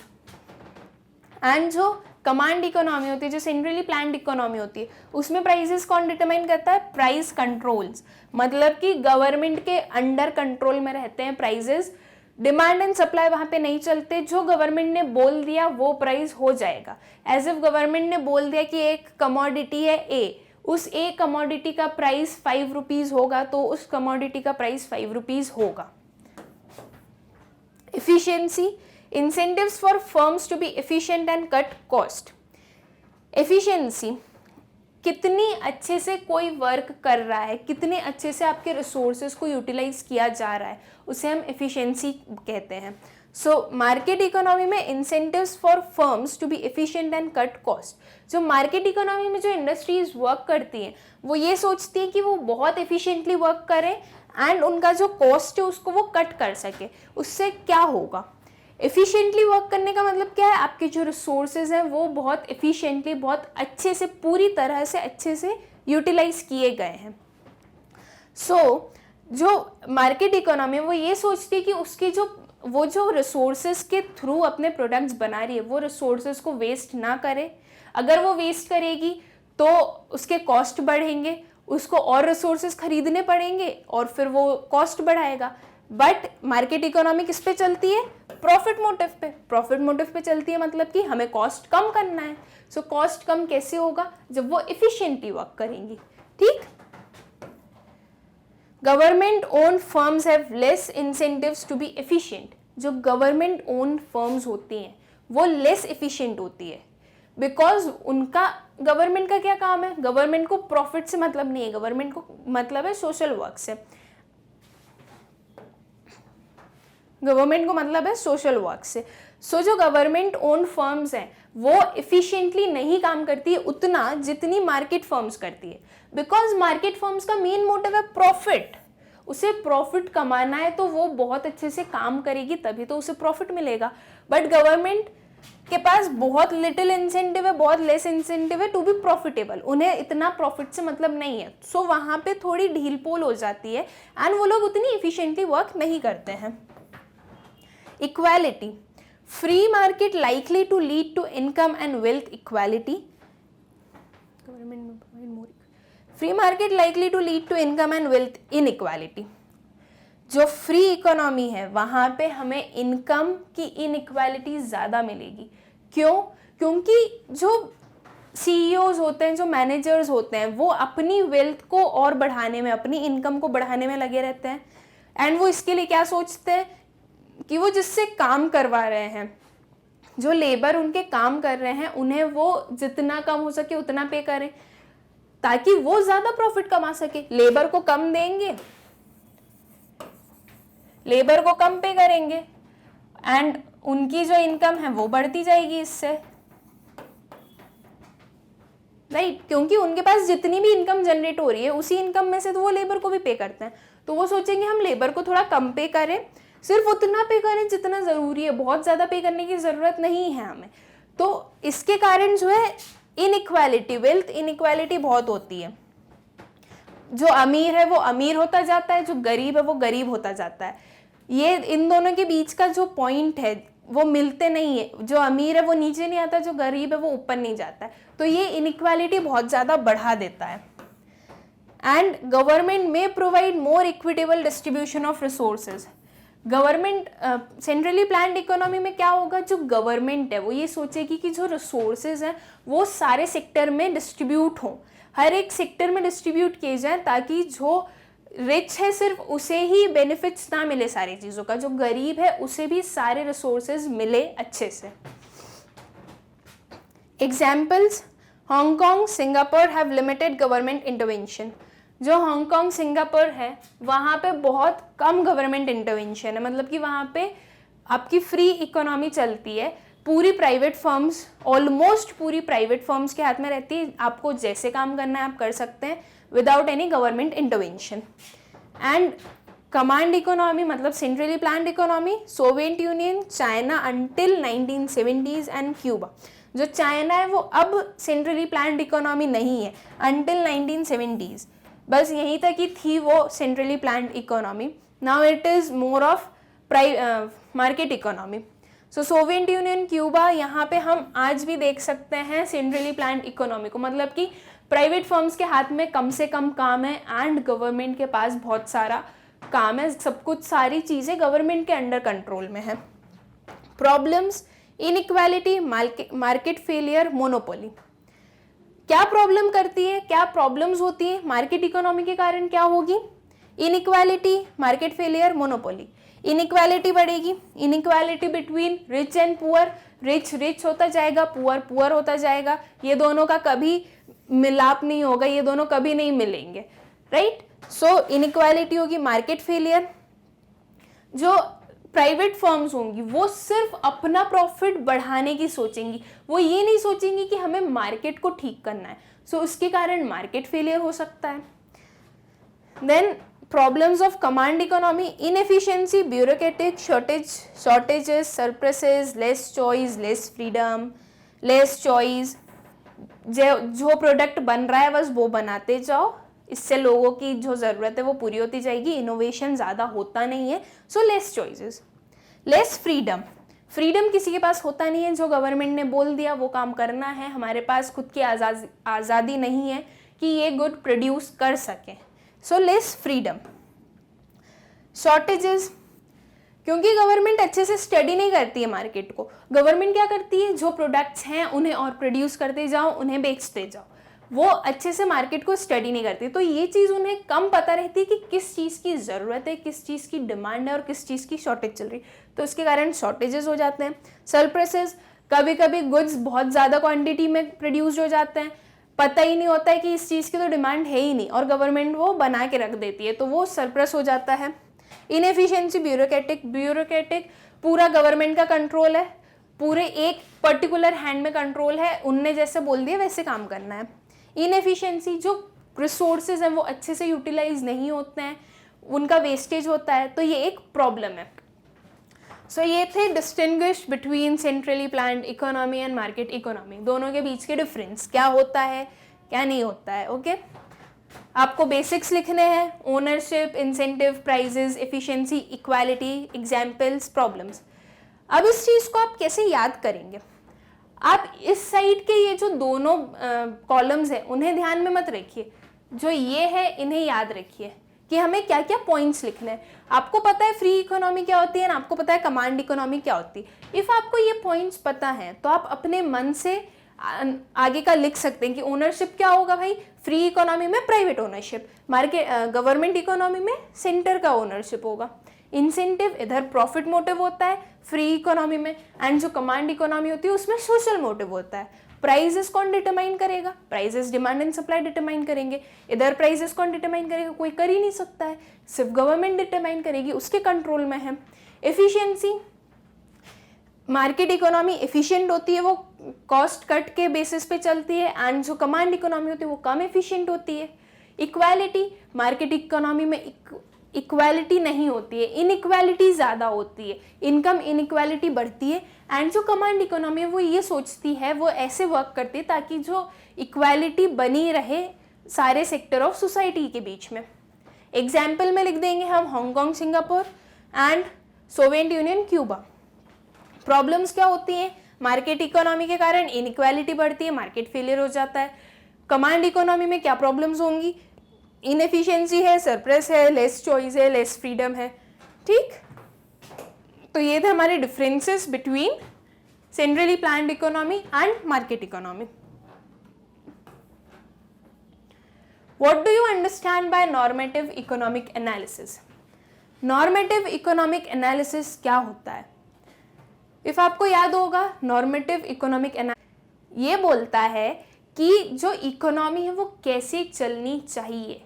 एंड जो कमांड इकोनॉमी होती है, जो सेंट्रली प्लान्ड इकोनॉमी होती है, उसमें प्राइसेस कौन डिटरमाइन करता है? प्राइस कंट्रोल्स, मतलब कि गवर्नमेंट के अंडर कंट्रोल में रहते हैं प्राइसेस। डिमांड एंड सप्लाई वहां पे नहीं चलते, जो गवर्नमेंट ने बोल दिया वो प्राइस हो जाएगा। एज इफ गवर्नमेंट ने बोल दिया कि एक कमोडिटी है ए, उस ए कमोडिटी का प्राइस 5 रुपीज होगा तो उस कमोडिटी का प्राइस 5 रुपीज होगा। Efficiency, incentives for firms to be efficient and cut cost। efficiency, कितनी अच्छे से कोई वर्क कर रहा है, कितने अच्छे से आपके रिसोर्सेज को यूटिलाइज किया जा रहा है, उसे हम एफिशिएंसी कहते हैं। सो मार्केट इकोनॉमी में incentives for firms to be efficient and cut cost. जो मार्केट इकोनॉमी में जो इंडस्ट्रीज वर्क करती हैं वो ये सोचती है कि वो बहुत एफिशिएंटली वर्क करें एंड उनका जो कॉस्ट है उसको वो कट कर सके। उससे क्या होगा? एफिशिएंटली वर्क करने का मतलब क्या है? आपके जो रिसोर्सेज हैं वो बहुत एफिशिएंटली, बहुत अच्छे से, पूरी तरह से अच्छे से यूटिलाइज किए गए हैं। सो जो मार्केट इकोनॉमी वो ये सोचती है कि उसकी जो रिसोर्सेज के थ्रू अपने प्रोडक्ट्स बना रही है वो रिसोर्सेज को वेस्ट ना करे। अगर वो वेस्ट करेगी तो उसके कॉस्ट बढ़ेंगे, उसको और रिसोर्सेज खरीदने पड़ेंगे और फिर वो कॉस्ट बढ़ाएगा। बट मार्केट इकोनॉमी किस पे चलती है? प्रॉफिट मोटिव पे। प्रॉफिट मोटिव पे चलती है मतलब कि हमें कॉस्ट कम करना है। सो कॉस्ट कम कैसे होगा? जब वो एफिशिएंटली वर्क करेंगी। ठीक, government own firms have less incentives to be efficient. जो गवर्नमेंट ओन फर्म्स होती हैं वो लेस एफिशिएंट होती है, बिकॉज उनका, गवर्नमेंट का क्या काम है? गवर्नमेंट को प्रॉफिट से मतलब नहीं है, गवर्नमेंट को मतलब है सोशल वर्क से। गवर्नमेंट को मतलब है सोशल वर्क से। सो जो गवर्नमेंट ओन फर्म्स हैं वो एफिशिएंटली नहीं काम करती है उतना जितनी मार्केट फर्म्स करती है, बिकॉज मार्केट फर्म्स का मेन मोटिव है प्रॉफिट। उसे प्रॉफिट कमाना है तो वो बहुत अच्छे से काम करेगी तभी तो उसे प्रॉफिट मिलेगा। बट गवर्नमेंट के पास बहुत लिटिल इंसेंटिव है, बहुत लेस इंसेंटिव है टू बी प्रॉफिटेबल। उन्हें इतना प्रॉफिट से मतलब नहीं है। सो वहाँ पे थोड़ी ढील पोल हो जाती है एंड वो लोग उतनी एफिशिएंटली वर्क नहीं करते हैं। Equality, free market likely to lead to income and wealth equality। Government will provide more। Free market likely to lead to income and wealth inequality। जो फ्री इकोनॉमी है वहाँ पे हमें इनकम की इनइक्वालिटी ज़्यादा मिलेगी। क्यों? क्योंकि जो CEOs होते हैं, जो मैनेजर्स होते हैं, वो अपनी वेल्थ को और बढ़ाने में, अपनी इनकम को बढ़ाने में लगे रहते हैं। एंड वो इसके लिए क्या सोचते हैं कि वो जिससे काम करवा रहे हैं, जो लेबर उनके काम कर रहे हैं, उन्हें वो जितना कम हो सके उतना पे करें ताकि वो ज़्यादा प्रॉफिट कमा सके। लेबर को कम देंगे, लेबर को कम पे करेंगे एंड उनकी जो इनकम है वो बढ़ती जाएगी इससे, राइट? क्योंकि उनके पास जितनी भी इनकम जनरेट हो रही है उसी इनकम में से तो वो लेबर को भी पे करते हैं। तो वो सोचेंगे हम लेबर को थोड़ा कम पे करें, सिर्फ उतना पे करें जितना ज़रूरी है, बहुत ज़्यादा पे करने की ज़रूरत नहीं है हमें। तो इसके कारण जो है इनइक्वालिटी, वेल्थ इनइक्वालिटी बहुत होती है। जो अमीर है वो अमीर होता जाता है, जो गरीब है वो गरीब होता जाता है। ये इन दोनों के बीच का जो पॉइंट है वो मिलते नहीं है। जो अमीर है वो नीचे नहीं आता, जो गरीब है वो ऊपर नहीं जाता है। तो ये इनइक्वालिटी बहुत ज़्यादा बढ़ा देता है। एंड गवर्नमेंट में provide more equitable distribution of resources. Government centrally planned economy में क्या होगा? जो गवर्नमेंट है वो ये सोचेगी कि जो रिसोर्सेज हैं वो सारे सेक्टर में डिस्ट्रीब्यूट हों, हर एक सेक्टर में डिस्ट्रीब्यूट किए जाएं ताकि जो रिच है सिर्फ उसे ही बेनिफिट्स ना मिले सारी चीज़ों का, जो गरीब है उसे भी सारे रिसोर्सेज मिले अच्छे से। Examples, Hong Kong, Singapore have limited government intervention. जो हांगकांग, सिंगापुर है वहाँ पे बहुत कम गवर्नमेंट इंटरवेंशन है, मतलब कि वहाँ पे आपकी फ्री इकोनॉमी चलती है। पूरी प्राइवेट फर्म्स, ऑलमोस्ट पूरी प्राइवेट फर्म्स के हाथ में रहती है। आपको जैसे काम करना है आप कर सकते हैं without any government intervention. And command economy मतलब centrally planned economy, Soviet Union, China until 1970s and Cuba. जो चाइना है वो अब सेंट्रली प्लान्ड इकोनॉमी नहीं है, अंटिल 1970s बस यहीं तक ही थी वो centrally planned economy. Now it is more of market economy. So Soviet union, Cuba, यहाँ पे हम आज भी देख सकते हैं सेंट्रली प्लान्ड इकोनॉमी को, मतलब कि प्राइवेट फर्म्स के हाथ में कम से कम काम है एंड गवर्नमेंट के पास बहुत सारा काम है, सब कुछ सारी चीज़ें गवर्नमेंट के अंडर कंट्रोल में है। Problems, inequality, market failure, monopoly. क्या प्रॉब्लम करती है, क्या प्रॉब्लम्स होती है मार्केट इकोनॉमी के कारण? क्या होगी? Inequality, market failure, monopoly. Inequality बढ़ेगी, inequality between rich and poor, rich rich होता जाएगा, पुअर पुअर होता जाएगा, ये दोनों का कभी मिलाप नहीं होगा, ये दोनों कभी नहीं मिलेंगे, राइट? सो इनइक्वालिटी होगी। मार्केट फेलियर, जो प्राइवेट फर्म्स होंगी वो सिर्फ अपना प्रॉफिट बढ़ाने की सोचेंगी, वो ये नहीं सोचेंगी कि हमें मार्केट को ठीक करना है, सो उसके कारण मार्केट फेलियर हो सकता है। Then problems of command economy, inefficiency, bureaucratic, shortages, surpluses, less choice, less freedom, less choice, जो प्रोडक्ट बन रहा है बस वो बनाते जाओ, इससे लोगों की जो ज़रूरत है वो पूरी होती जाएगी, इनोवेशन ज़्यादा होता नहीं है, so less choices. Less freedom, freedom किसी के पास होता नहीं है, जो गवर्नमेंट ने बोल दिया वो काम करना है, हमारे पास खुद की आज़ादी नहीं है कि ये गुड प्रोड्यूस कर सकें, सो लेस फ्रीडम। शॉर्टेजेस, क्योंकि गवर्नमेंट अच्छे से स्टडी नहीं करती है मार्केट को, गवर्नमेंट क्या करती है, जो प्रोडक्ट्स हैं उन्हें और प्रोड्यूस करते जाओ, उन्हें बेचते जाओ, वो अच्छे से मार्केट को स्टडी नहीं करती, तो ये चीज़ उन्हें कम पता रहती है कि किस चीज़ की ज़रूरत है, किस चीज़ की डिमांड है और किस चीज़ की शॉर्टेज चल रही, तो उसके कारण शॉर्टेजेस हो जाते हैं। सरप्लसेस, कभी कभी गुड्स बहुत ज़्यादा क्वांटिटी में प्रोड्यूस हो जाते हैं, पता ही नहीं होता है कि इस चीज़ की तो डिमांड है ही नहीं और गवर्नमेंट वो बना के रख देती है, तो वो सरप्लस हो जाता है। इनएफिशिएंसी, ब्यूरोक्रेटिक, पूरा गवर्नमेंट का कंट्रोल है, पूरे एक पर्टिकुलर हैंड में कंट्रोल है, उनने जैसे बोल दिया वैसे काम करना है। इनएफिशिएंसी, जो रिसोर्सेज हैं वो अच्छे से यूटिलाइज नहीं होते हैं, उनका वेस्टेज होता है, तो ये एक प्रॉब्लम है। सो ये थे distinguish between centrally planned economy and market economy, दोनों के बीच के डिफरेंस क्या होता है क्या नहीं होता है। ओके, आपको बेसिक्स लिखने हैं, ownership, incentive, prices, efficiency, equality, examples, problems. अब इस चीज़ को आप कैसे याद करेंगे? आप इस साइड के ये जो दोनों कॉलम्स हैं उन्हें ध्यान में मत रखिए, जो ये है इन्हें याद रखिए कि हमें क्या क्या पॉइंट्स लिखने हैं। आपको पता है फ्री इकोनॉमी क्या होती है ना, आपको पता है कमांड इकोनॉमी क्या होती है। इफ़ आपको ये पॉइंट्स पता हैं तो आप अपने मन से आगे का लिख सकते हैं कि ओनरशिप क्या होगा भाई, फ्री इकोनॉमी में प्राइवेट ओनरशिप, गवर्नमेंट इकोनॉमी में सेंटर का ओनरशिप होगा। इंसेंटिव इधर प्रॉफिट मोटिव होता है फ्री इकोनॉमी में, एंड जो कमांड इकोनॉमी होती है उसमें सोशल मोटिव होता है। प्राइजेस कौन डिटरमाइन करेगा? Prices demand and supply determine करेंगे। इधर प्राइजेस कौन डिटरमाइन करेगा? कोई कर ही नहीं सकता है, सिर्फ गवर्नमेंट डिटरमाइन करेगी, उसके कंट्रोल में है। एफिशिएंसी, मार्केट इकोनॉमी एफिशिएंट होती है, वो कॉस्ट कट के बेसिस पे चलती है, एंड जो कमांड इकोनॉमी होती है वो कम एफिशिएंट होती है। इक्वालिटी, मार्केट इकोनॉमी में इक्वालिटी नहीं होती है, इनइक्वालिटी ज़्यादा होती है, इनकम इनइक्वालिटी बढ़ती है, एंड जो कमांड इकोनॉमी है वो ये सोचती है, वो ऐसे वर्क करती है ताकि जो इक्वालिटी बनी रहे सारे सेक्टर ऑफ सोसाइटी के बीच में। एग्जाम्पल में लिख देंगे हम Hong Kong, Singapore and Soviet union, Cuba. Problems क्या होती हैं? मार्केट इकोनॉमी के कारण इनइक्वालिटी बढ़ती है, मार्केट फेलियर हो जाता है। कमांड इकोनॉमी में क्या प्रॉब्लम्स होंगी? इनएफिशिएंसी है, सरप्लस है, लेस चॉइस है, लेस फ्रीडम है। ठीक, तो ये थे हमारे differences between centrally planned economy and market economy. What do you understand by normative economic analysis? Normative economic analysis क्या होता है? इफ आपको याद होगा, नॉर्मेटिव इकोनॉमिक एनालिसिस ये बोलता है कि जो इकोनॉमी है वो कैसे चलनी चाहिए,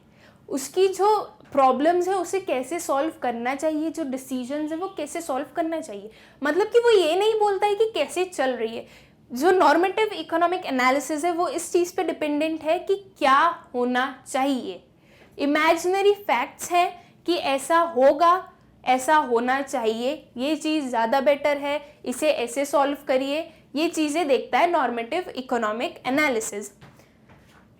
उसकी जो प्रॉब्लम्स है उसे कैसे सॉल्व करना चाहिए, जो डिसीजंस है वो कैसे सॉल्व करना चाहिए। मतलब कि वो ये नहीं बोलता है कि कैसे चल रही है। जो नॉर्मेटिव इकोनॉमिक एनालिसिस है वो इस चीज़ पे डिपेंडेंट है कि क्या होना चाहिए। इमेजिनरी फैक्ट्स हैं कि ऐसा होगा, ऐसा होना चाहिए, ये चीज़ ज़्यादा बेटर है, इसे ऐसे सॉल्व करिए, ये चीज़ें देखता है normative economic analysis.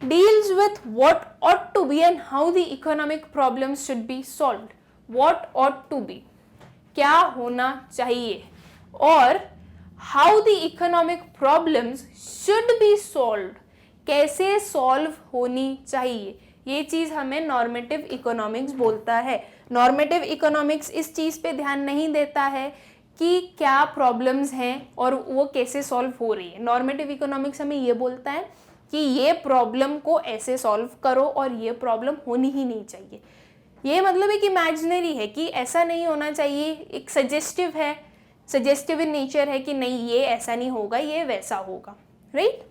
Deals with what ought to be and how the economic problems should be solved. What ought to be, क्या होना चाहिए, और how the economic problems should be solved, कैसे सॉल्व होनी चाहिए। ये चीज़ हमें नॉर्मेटिव इकोनॉमिक्स बोलता है। नॉर्मेटिव इकोनॉमिक्स इस चीज़ पे ध्यान नहीं देता है कि क्या प्रॉब्लम्स हैं और वो कैसे सॉल्व हो रही है। नॉर्मेटिव इकोनॉमिक्स हमें ये बोलता है कि ये प्रॉब्लम को ऐसे सॉल्व करो और ये प्रॉब्लम होनी ही नहीं चाहिए। ये मतलब एक इमेजिनरी है कि ऐसा नहीं होना चाहिए, एक सजेस्टिव है, सजेस्टिव इन नेचर है कि नहीं ये ऐसा नहीं होगा, ये वैसा होगा, राइट।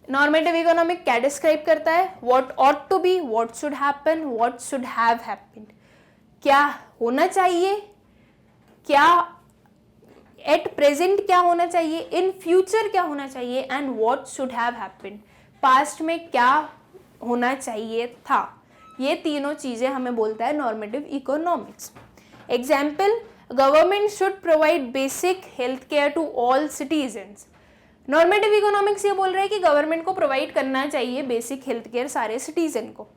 नॉर्मेटिव इकोनॉमिक क्या डिस्क्राइब करता है, what ought to be, what should happen, what should have happened, क्या होना चाहिए, क्या एट प्रेजेंट क्या होना चाहिए, इन फ्यूचर क्या होना चाहिए, and what should have happened, past में क्या होना चाहिए था। ये तीनों चीज़ें हमें बोलता है normative economics. Example, government should provide basic health care to all citizens. Normative economics ये बोल रहा है कि गवर्नमेंट को प्रोवाइड करना चाहिए बेसिक हेल्थ केयर सारे सिटीजन को,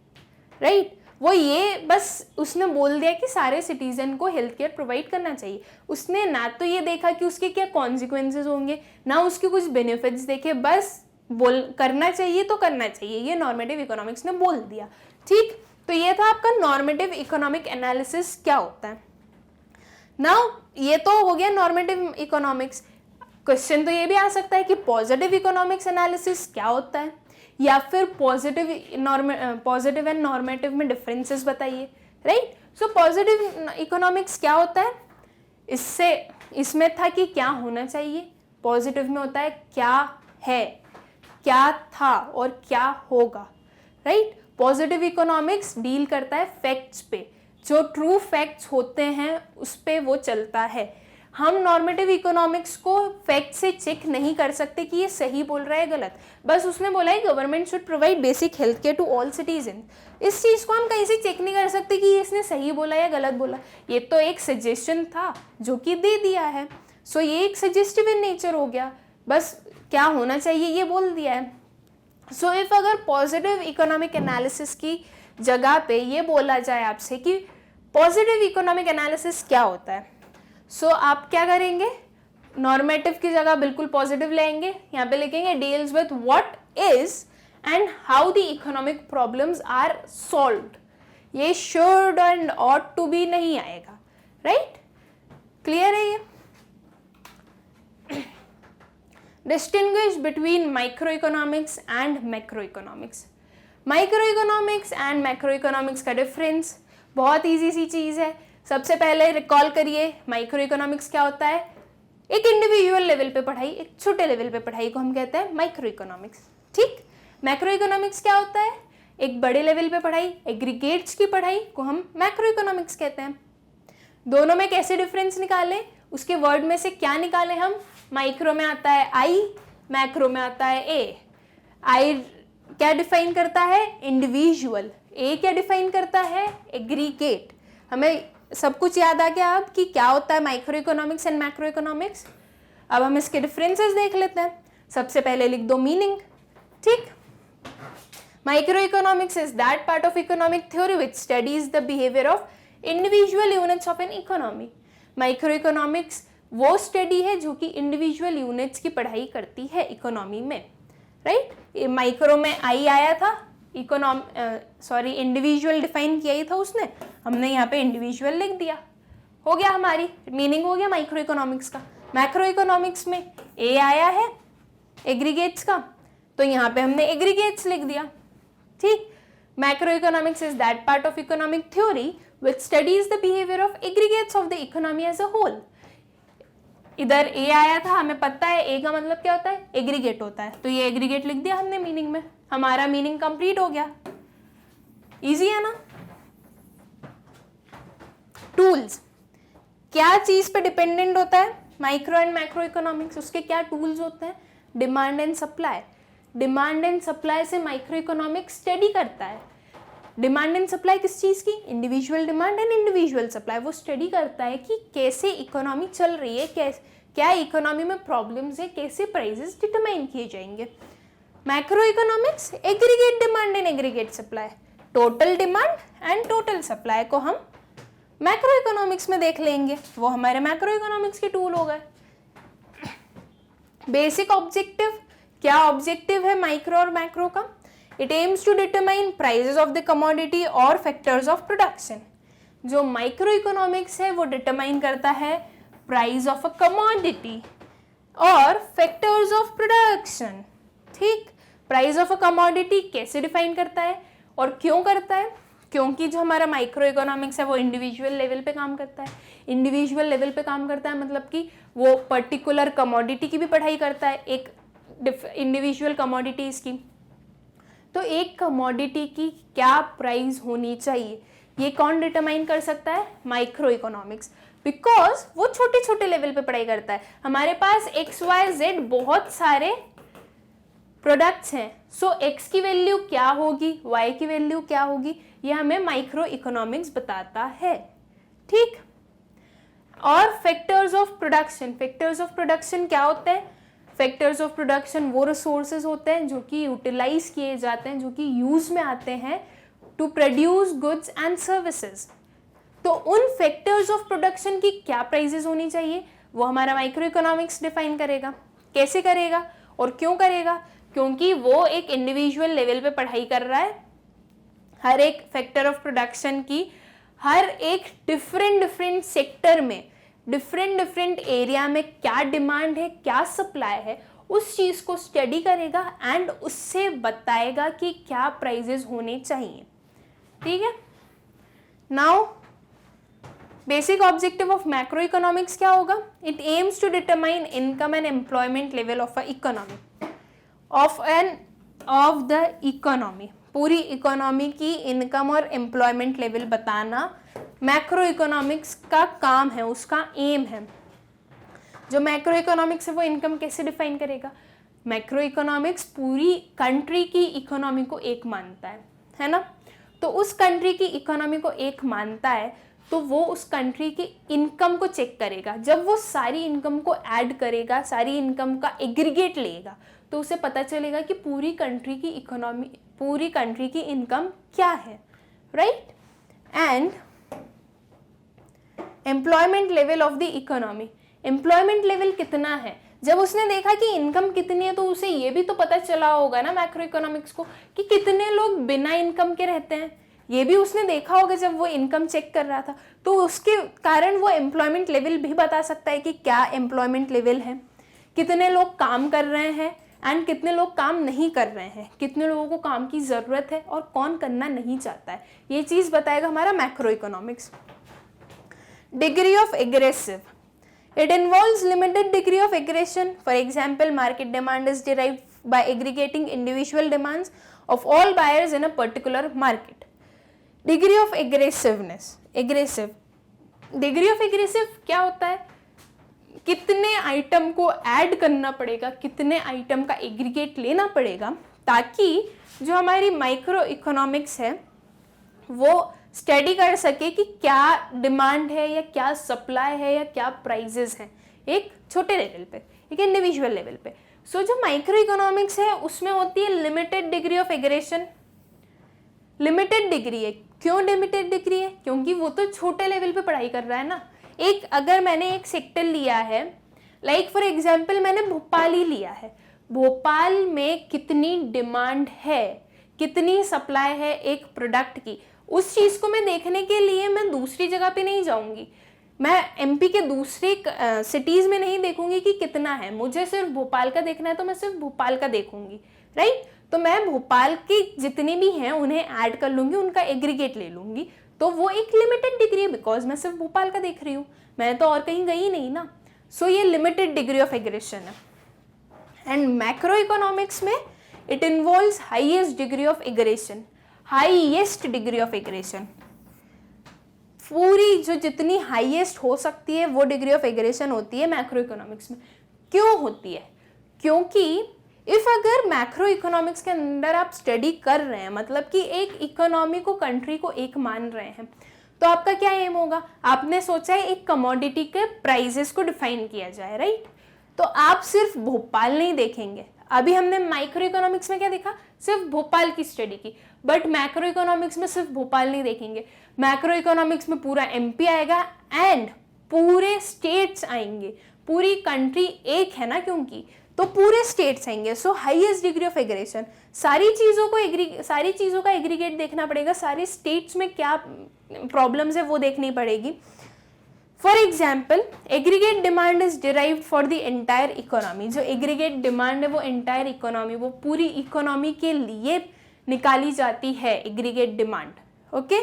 राइट। वो ये बस उसने बोल दिया कि सारे सिटीजन को हेल्थ केयर प्रोवाइड करना चाहिए। उसने ना तो ये देखा कि उसके क्या कॉन्सिक्वेंसेज होंगे, ना उसके कुछ बेनिफिट्स देखे, बस बोल करना चाहिए तो करना चाहिए, ये नॉर्मेटिव इकोनॉमिक्स ने बोल दिया, ठीक। तो ये था आपका नॉर्मेटिव इकोनॉमिक एनालिसिस क्या होता है। नाउ ये तो हो गया नॉर्मेटिव इकोनॉमिक्स। क्वेश्चन तो ये भी आ सकता है कि पॉजिटिव इकोनॉमिक्स एनालिसिस क्या होता है, या फिर पॉजिटिव एंड नॉर्मेटिव में डिफरेंसेस बताइए, राइट। सो पॉजिटिव इकोनॉमिक्स क्या होता है, इसमें था कि क्या होना चाहिए, पॉजिटिव में होता है क्या है, क्या था और क्या होगा, राइट। पॉजिटिव इकोनॉमिक्स डील करता है फैक्ट्स पे, जो ट्रू फैक्ट्स होते हैं उस पे वो चलता है। हम नॉर्मेटिव इकोनॉमिक्स को फैक्ट से चेक नहीं कर सकते कि ये सही बोल रहा है गलत, बस उसने बोला है government should provide basic health care to all citizen. इस चीज़ को हम कहीं से चेक नहीं कर सकते कि इसने सही बोला या गलत बोला, ये तो एक सजेशन था जो कि दे दिया है। सो ये एक सजेस्टिव इन नेचर हो गया, बस क्या होना चाहिए ये बोल दिया है। सो इफ अगर पॉजिटिव इकोनॉमिक एनालिसिस की जगह पे ये बोला जाए आपसे कि पॉजिटिव इकोनॉमिक एनालिसिस क्या होता है, सो आप क्या करेंगे, नॉर्मेटिव की जगह बिल्कुल पॉजिटिव लेंगे, यहाँ पे लिखेंगे deals with what is and how the economic problems are solved. ये should and ought to be नहीं आएगा, राइट। क्लियर है ये। Distinguish between micro economics and macro economics. Micro economics and macro economics का डिफरेंस बहुत ईजी सी चीज़ है। सबसे पहले रिकॉल करिए माइक्रो इकोनॉमिक्स क्या होता है, एक इंडिविजुअल लेवल पे पढ़ाई, एक छोटे लेवल पे पढ़ाई को हम कहते हैं माइक्रो इकोनॉमिक्स, ठीक। मैक्रो इकोनॉमिक्स क्या होता है, एक बड़े लेवल पे पढ़ाई, एग्रीगेट्स की पढ़ाई को हम मैक्रो इकोनॉमिक्स कहते हैं। दोनों में कैसे डिफरेंस निकालें, उसके वर्ड में से क्या निकालें हम, माइक्रो में आता है आई, मैक्रो में आता है ए। आई क्या डिफाइन करता है, इंडिविजुअल, ए क्या डिफाइन करता है, एग्रीगेट। हमें सब कुछ याद आ गया अब कि क्या होता है micro economics and macro economics. अब हम इसके डिफरेंसेस देख लेते हैं। सबसे पहले लिख दो मीनिंग, ठीक। Micro economics is that part of economic theory which studies the behaviour of individual units of an economy. Micro economics वो स्टडी है जो कि इंडिविजुअल यूनिट्स की पढ़ाई करती है इकोनॉमी में, राइट। माइक्रो में आई आया था, इंडिविजुअल डिफाइन किया ही था उसने, हमने यहाँ पे इंडिविजुअल लिख दिया, हो गया, हमारी मीनिंग हो गया माइक्रो इकोनॉमिक्स का। मैक्रो इकोनॉमिक्स में ए आया है एग्रीगेट्स का, तो यहाँ पे हमने एग्रीगेट्स लिख दिया, ठीक। Macro economics is that part of economic theory which studies the behaviour of aggregates of the economy as a whole. इधर ए आया था, हमें पता है ए का मतलब क्या होता है, एग्रीगेट होता है, तो ये एग्रीगेट लिख दिया हमने मीनिंग में, हमारा मीनिंग कंप्लीट हो गया। इजी है ना। टूल्स, क्या चीज पे डिपेंडेंट होता है माइक्रो एंड मैक्रो इकोनॉमिक्स, उसके क्या टूल्स होते हैं, demand and supply. Demand and supply से माइक्रो इकोनॉमिक्स स्टडी करता है। डिमांड एंड सप्लाई किस चीज की, individual demand and individual supply. वो स्टडी करता है कि कैसे इकोनॉमी चल रही है, क्या इकोनॉमी में प्रॉब्लम्स है, कैसे प्राइसेस डिटरमाइन किए जाएंगे। Macro economics aggregate demand and aggregate supply, total demand and total supply को हम मैक्रो इकोनॉमिक्स में देख लेंगे, वो हमारे मैक्रो इकोनॉमिक्स के टूल हो गए। बेसिक ऑब्जेक्टिव, क्या ऑब्जेक्टिव है माइक्रो और मैक्रो का, it aims to determine prices of the commodity और फैक्टर्स ऑफ प्रोडक्शन। जो माइक्रो इकोनॉमिक्स है वो डिटरमाइन करता है प्राइस ऑफ अ कमोडिटी और फैक्टर्स ऑफ प्रोडक्शन। ठीक, प्राइस ऑफ अ कमोडिटी कैसे डिफाइन करता है और क्यों करता है, क्योंकि जो हमारा माइक्रो इकोनॉमिक्स है वो इंडिविजुअल लेवल पे काम करता है। इंडिविजुअल लेवल पे काम करता है मतलब कि वो पर्टिकुलर कमोडिटी की भी पढ़ाई करता है, एक इंडिविजुअल कमोडिटीज की। तो एक कमोडिटी की क्या प्राइस होनी चाहिए ये कौन डिटरमाइन कर सकता है, माइक्रो इकोनॉमिक्स, बिकॉज वो छोटे छोटे लेवल पे पढ़ाई करता है। हमारे पास XYZ बहुत सारे प्रोडक्ट्स हैं, सो X की वैल्यू क्या होगी, Y की वैल्यू क्या होगी, ये हमें माइक्रो इकोनॉमिक्स बताता है। ठीक, और factors of production, factors of production क्या होते हैं, फैक्टर्स ऑफ प्रोडक्शन वो रिसोर्सेज होते हैं जो कि यूटिलाइज किए जाते हैं, जो कि यूज में आते हैं to produce goods and services. तो उन फैक्टर्स ऑफ प्रोडक्शन की क्या प्राइसेस होनी चाहिए वो हमारा माइक्रो इकोनॉमिक्स डिफाइन करेगा। कैसे करेगा और क्यों करेगा, क्योंकि वो एक इंडिविजुअल लेवल पे पढ़ाई कर रहा है। हर एक फैक्टर ऑफ प्रोडक्शन की हर एक डिफरेंट सेक्टर में, डिफरेंट एरिया में क्या डिमांड है, क्या सप्लाई है, उस चीज को स्टडी करेगा एंड उससे बताएगा कि क्या प्राइसेस होने चाहिए। ठीक है, now basic objective of macro economics क्या होगा, it aims to determine income and employment level of a economy, of the economy. पूरी इकोनॉमी की इनकम और एम्प्लॉयमेंट लेवल बताना मैक्रो इकोनॉमिक्स का काम है, उसका एम है। जो मैक्रो इकोनॉमिक्स है वो इनकम कैसे डिफाइन करेगा, मैक्रो इकोनॉमिक्स पूरी कंट्री की इकोनॉमी को एक मानता है ना। तो उस कंट्री की इकोनॉमी को एक मानता है तो वो उस कंट्री की इनकम को चेक करेगा। जब वो सारी इनकम को ऐड करेगा, सारी इनकम का एग्रीगेट लेगा, तो उसे पता चलेगा कि पूरी कंट्री की इकोनॉमी, पूरी कंट्री की इनकम क्या है, right. And employment level of the economy, employment level कितना है, जब उसने देखा कि इनकम कितनी है तो उसे ये भी तो पता चला होगा ना मैक्रो इकोनॉमिक्स को कि कितने लोग बिना इनकम के रहते हैं, ये भी उसने देखा होगा जब वो इनकम चेक कर रहा था। तो उसके कारण वो एम्प्लॉयमेंट लेवल भी बता सकता है कि क्या एम्प्लॉयमेंट लेवल है, कितने लोग काम कर रहे हैं एंड कितने लोग काम नहीं कर रहे हैं, कितने लोगों को काम की ज़रूरत है और कौन करना नहीं चाहता है, ये चीज़ बताएगा हमारा macro economics. Degree of aggressive, it involves limited degree of aggression. For example, market demand is derived by aggregating individual demands of all buyers in a particular market. Degree of aggressiveness, aggressive, degree of aggressive क्या होता है, कितने आइटम को ऐड करना पड़ेगा, कितने आइटम का एग्रीगेट लेना पड़ेगा ताकि जो हमारी माइक्रो इकोनॉमिक्स है वो स्टडी कर सके कि क्या डिमांड है या क्या सप्लाई है या क्या प्राइजेस हैं, एक छोटे लेवल पे, एक इंडिविजुअल लेवल पे। सो जो माइक्रो इकोनॉमिक्स है उसमें होती है limited degree of aggression. Limited degree है, क्यों लिमिटेड डिग्री है, क्योंकि वो तो छोटे लेवल पे पढ़ाई कर रहा है ना। एक अगर मैंने एक सेक्टर लिया है, लाइक फॉर एग्जाम्पल मैंने भोपाल ही लिया है, भोपाल में कितनी डिमांड है, कितनी सप्लाई है एक प्रोडक्ट की, उस चीज़ को मैं देखने के लिए मैं दूसरी जगह पे नहीं जाऊंगी, मैं एमपी के दूसरे सिटीज़ में नहीं देखूंगी कि कितना है, मुझे सिर्फ भोपाल का देखना है तो मैं सिर्फ भोपाल का देखूंगी, राइट। तो मैं भोपाल की जितनी भी हैं उन्हें ऐड कर लूंगी, उनका एग्रीगेट ले लूंगी, तो वो एक लिमिटेड डिग्री है बिकॉज मैं सिर्फ भोपाल का देख रही हूँ, मैं तो और कहीं गई नहीं ना। सो ये लिमिटेड डिग्री ऑफ एग्रेशन है। एंड मैक्रो इकोनॉमिक्स में it involves highest degree of aggression, highest degree of aggression. पूरी जो जितनी हाईएस्ट हो सकती है वो डिग्री ऑफ एग्रेशन होती है मैक्रो इकोनॉमिक्स में। क्यों होती है? क्योंकि इफ अगर मैक्रो इकोनॉमिक्स के अंदर आप स्टडी कर रहे हैं, मतलब कि एक इकोनॉमी को, कंट्री को एक मान रहे हैं, तो आपका क्या एम होगा? आपने सोचा है एक कमोडिटी के प्राइजेस को डिफाइन किया जाए, राइट? तो आप सिर्फ भोपाल नहीं देखेंगे। अभी हमने माइक्रो इकोनॉमिक्स में क्या देखा? सिर्फ भोपाल की स्टडी की। बट मैक्रो इकोनॉमिक्स में सिर्फ भोपाल नहीं देखेंगे, मैक्रो इकोनॉमिक्स में पूरा एमपी आएगा एंड पूरे स्टेट्स आएंगे। पूरी कंट्री एक है ना, क्योंकि तो पूरे स्टेट्स आएंगे। सो हाईएस्ट डिग्री ऑफ एग्रेशन, सारी चीज़ों का एग्रीगेट देखना पड़ेगा, सारे स्टेट्स में क्या प्रॉब्लम्स है वो देखनी पड़ेगी। For example, aggregate demand is derived for the entire economy. जो एग्रीगेट डिमांड है वो एंटायर इकोनॉमी, वो पूरी इकोनॉमी के लिए निकाली जाती है aggregate demand. Okay,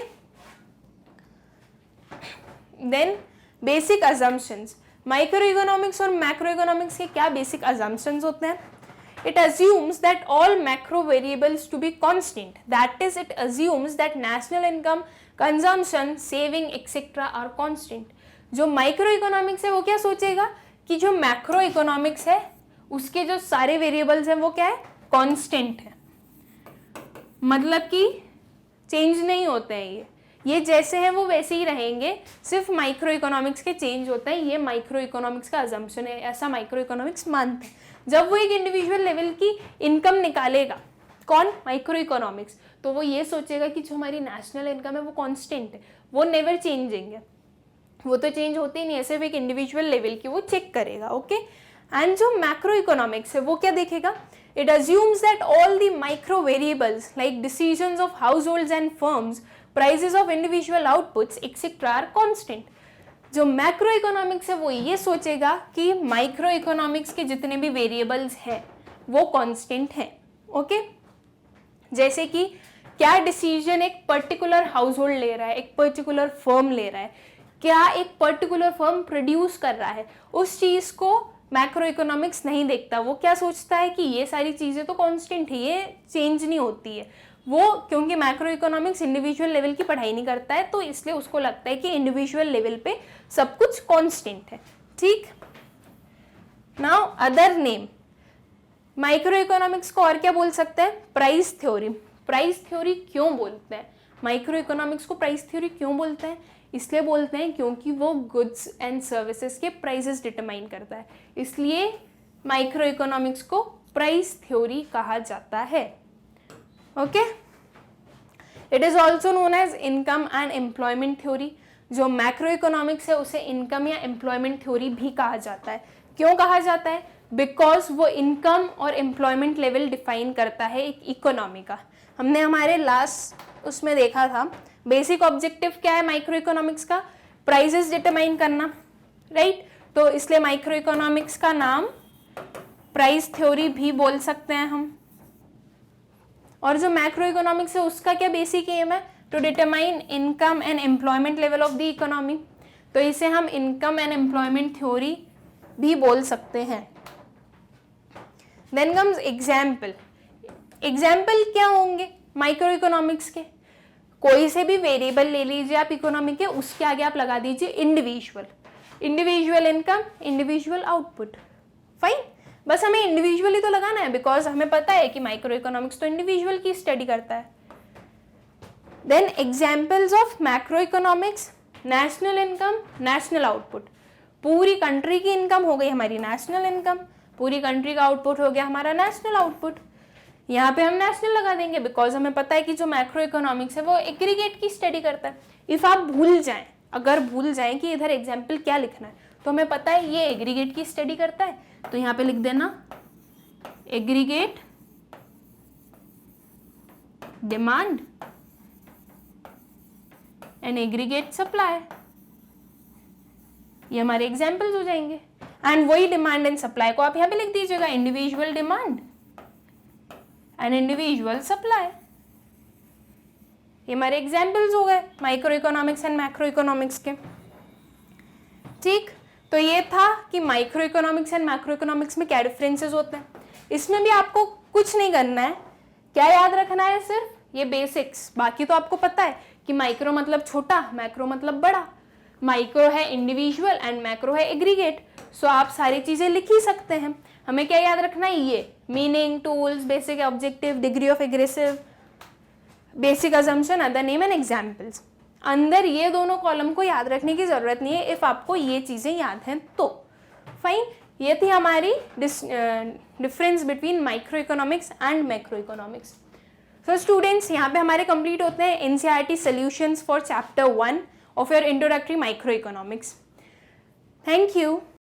then basic assumptions. Micro economics और मैक्रो इकोनॉमिक्स के क्या बेसिक अजम्पशंस होते हैं? It assumes that all macro variables to be constant. That is, it assumes that national income, consumption, saving, etc. are constant. जो माइक्रो इकोनॉमिक्स है वो क्या सोचेगा कि जो मैक्रो इकोनॉमिक्स है उसके जो सारे वेरिएबल्स हैं वो क्या है? कांस्टेंट है, मतलब कि चेंज नहीं होते हैं। ये जैसे हैं वो वैसे ही रहेंगे, सिर्फ माइक्रो इकोनॉमिक्स के चेंज होता है। ये माइक्रो इकोनॉमिक्स का अजम्पशन है, ऐसा माइक्रो इकोनॉमिक्स मानते हैं। जब वो एक इंडिविजुअल लेवल की इनकम निकालेगा, कौन? माइक्रो इकोनॉमिक्स, तो वो ये सोचेगा कि जो हमारी नेशनल इनकम है वो कांस्टेंट है, वो नेवर चेंजिंग है, वो तो चेंज होते ही नहीं है, सिर्फ एक इंडिविजुअल लेवल की वो चेक करेगा। ओके, एंड जो मैक्रो इकोनॉमिक्स है वो क्या देखेगा? It assumes that all the micro variables like decisions of households and firms, prices of individual outputs etcetera are constant. जो मैक्रो इकोनॉमिक्स है वो ये सोचेगा कि माइक्रो इकोनॉमिक्स के जितने भी वेरिएबल्स हैं वो कांस्टेंट हैं। ओके, जैसे कि क्या डिसीजन एक पर्टिकुलर हाउस होल्ड ले रहा है, एक पर्टिकुलर फर्म ले रहा है, क्या एक पर्टिकुलर फर्म प्रोड्यूस कर रहा है, उस चीज़ को मैक्रो इकोनॉमिक्स नहीं देखता। वो क्या सोचता है कि ये सारी चीज़ें तो कांस्टेंट है, ये चेंज नहीं होती है। वो क्योंकि मैक्रो इकोनॉमिक्स इंडिविजुअल लेवल की पढ़ाई नहीं करता है, तो इसलिए उसको लगता है कि इंडिविजुअल लेवल पे सब कुछ कांस्टेंट है। ठीक, now other name, micro economics को और क्या बोल सकते हैं? Price theory. प्राइस थ्योरी क्यों बोलते हैं? माइक्रो इकोनॉमिक्स को प्राइस थ्योरी क्यों बोलते हैं? इसलिए बोलते हैं क्योंकि वो गुड्स एंड सर्विसेज के प्राइसेस डिटरमाइन करता है, इसलिए माइक्रो इकोनॉमिक्स को प्राइस थ्योरी कहा जाता है। Okay, it is also known as income and employment theory. जो मैक्रो इकोनॉमिक्स है उसे इनकम या एम्प्लॉयमेंट थ्योरी भी कहा जाता है। क्यों कहा जाता है? बिकॉज वो इनकम और एम्प्लॉयमेंट लेवल डिफाइन करता है एक इकोनॉमी का। हमने हमारे लास्ट उसमें देखा था बेसिक ऑब्जेक्टिव क्या है माइक्रो इकोनॉमिक्स का? प्राइजेस डिटरमाइन करना, राइट? तो इसलिए माइक्रो इकोनॉमिक्स का नाम प्राइस थ्योरी भी बोल सकते हैं हम। और जो मैक्रो इकोनॉमिक्स है उसका क्या बेसिक एम है? To determine income and employment level of the economy. तो इसे हम इनकम एंड एम्प्लॉयमेंट थ्योरी भी बोल सकते हैं। Then comes example. एग्जाम्पल क्या होंगे माइक्रो इकोनॉमिक्स के? कोई से भी वेरिएबल ले लीजिए आप इकोनॉमी के, उसके आगे आप लगा दीजिए individual, individual income, individual output. Fine, बस हमें इंडिविजुअली तो लगाना है बिकॉज हमें पता है कि माइक्रो इकोनॉमिक्स तो इंडिविजुअल की स्टडी करता है। Then examples of macro economics, national income, national output. पूरी कंट्री की इनकम हो गई हमारी नेशनल इनकम, पूरी कंट्री का आउटपुट हो गया हमारा नेशनल आउटपुट। यहाँ पे हम नेशनल लगा देंगे बिकॉज हमें पता है कि जो मैक्रो इकोनॉमिक्स है वो एग्रीगेट की स्टडी करता है। इफ आप भूल जाएं, अगर भूल जाएं कि इधर एग्जाम्पल क्या लिखना है, तो हमें पता है ये एग्रीगेट की स्टडी करता है, तो यहाँ पे लिख देना aggregate demand and aggregate supply. ये हमारे एग्जाम्पल्स हो जाएंगे। एंड वही डिमांड एंड सप्लाई को आप यहाँ पे लिख दीजिएगा individual demand and individual supply. ये हमारे एग्जाम्पल्स हो गए micro economics and macro economics के। ठीक, तो ये था कि micro economics and macro economics में क्या डिफरेंसेस होते हैं। इसमें भी आपको कुछ नहीं करना है, क्या याद रखना है? सिर्फ ये बेसिक्स, बाकी तो आपको पता है कि माइक्रो मतलब छोटा, मैक्रो मतलब बड़ा, माइक्रो है इंडिविजुअल एंड मैक्रो है एग्रीगेट। सो आप सारी चीज़ें लिख ही सकते हैं। हमें क्या याद रखना है, ये meaning, tools, basic objective, degree of aggressive, basic assumption, other name and examples. अंदर ये दोनों कॉलम को याद रखने की ज़रूरत नहीं है इफ़ आपको ये चीज़ें याद हैं तो। फाइन, ये थी हमारी difference between micro economics and macro economics. So students, यहाँ पे हमारे कंप्लीट होते हैं NCERT solutions for chapter 1 of your introductory micro economics. Thank you.